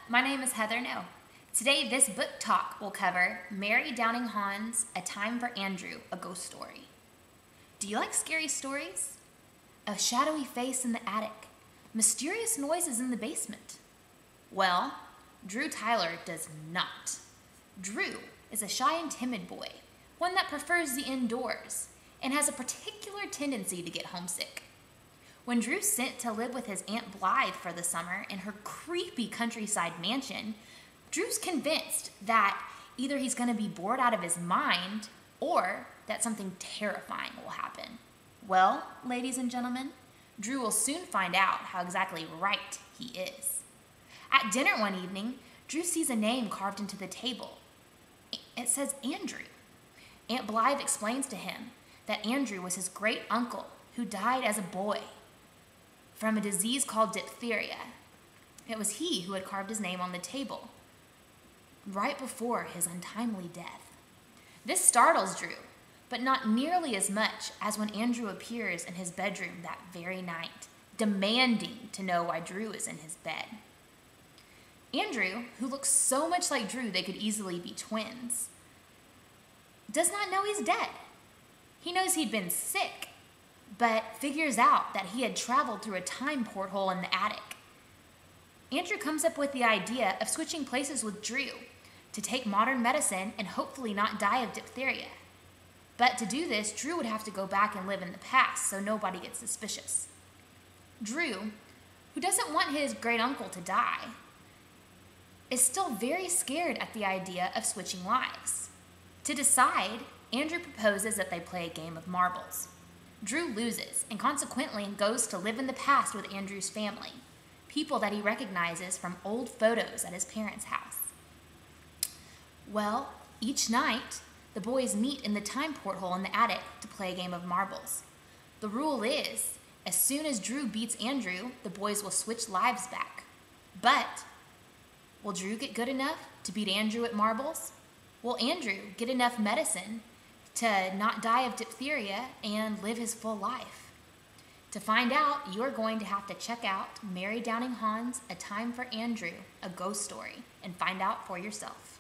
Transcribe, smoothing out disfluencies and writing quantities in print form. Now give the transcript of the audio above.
My name is Heather Noe. Today, this book talk will cover Mary Downing Hahn's A Time for Andrew, a Ghost Story. Do you like scary stories? A shadowy face in the attic, mysterious noises in the basement. Well, Drew Tyler does not. Drew is a shy and timid boy, one that prefers the indoors, and has a particular tendency to get homesick. When Drew's sent to live with his Aunt Blythe for the summer in her creepy countryside mansion, Drew's convinced that either he's going to be bored out of his mind or that something terrifying will happen. Well, ladies and gentlemen, Drew will soon find out how exactly right he is. At dinner one evening, Drew sees a name carved into the table. It says Andrew. Aunt Blythe explains to him that Andrew was his great uncle who died as a boy from a disease called diphtheria. It was he who had carved his name on the table right before his untimely death. This startles Drew, but not nearly as much as when Andrew appears in his bedroom that very night, demanding to know why Drew is in his bed. Andrew, who looks so much like Drew they could easily be twins, does not know he's dead. He knows he'd been sick, but figures out that he had traveled through a time porthole in the attic. Andrew comes up with the idea of switching places with Drew to take modern medicine and hopefully not die of diphtheria. But to do this, Drew would have to go back and live in the past so nobody gets suspicious. Drew, who doesn't want his great uncle to die, is still very scared at the idea of switching lives. To decide, Andrew proposes that they play a game of marbles. Drew loses and consequently goes to live in the past with Andrew's family, people that he recognizes from old photos at his parents' house. Well, each night, the boys meet in the time porthole in the attic to play a game of marbles. The rule is, as soon as Drew beats Andrew, the boys will switch lives back. But will Drew get good enough to beat Andrew at marbles? Will Andrew get enough medicine to not die of diphtheria and live his full life? To find out, you're going to have to check out Mary Downing Hahn's A Time for Andrew, a Ghost Story, and find out for yourself.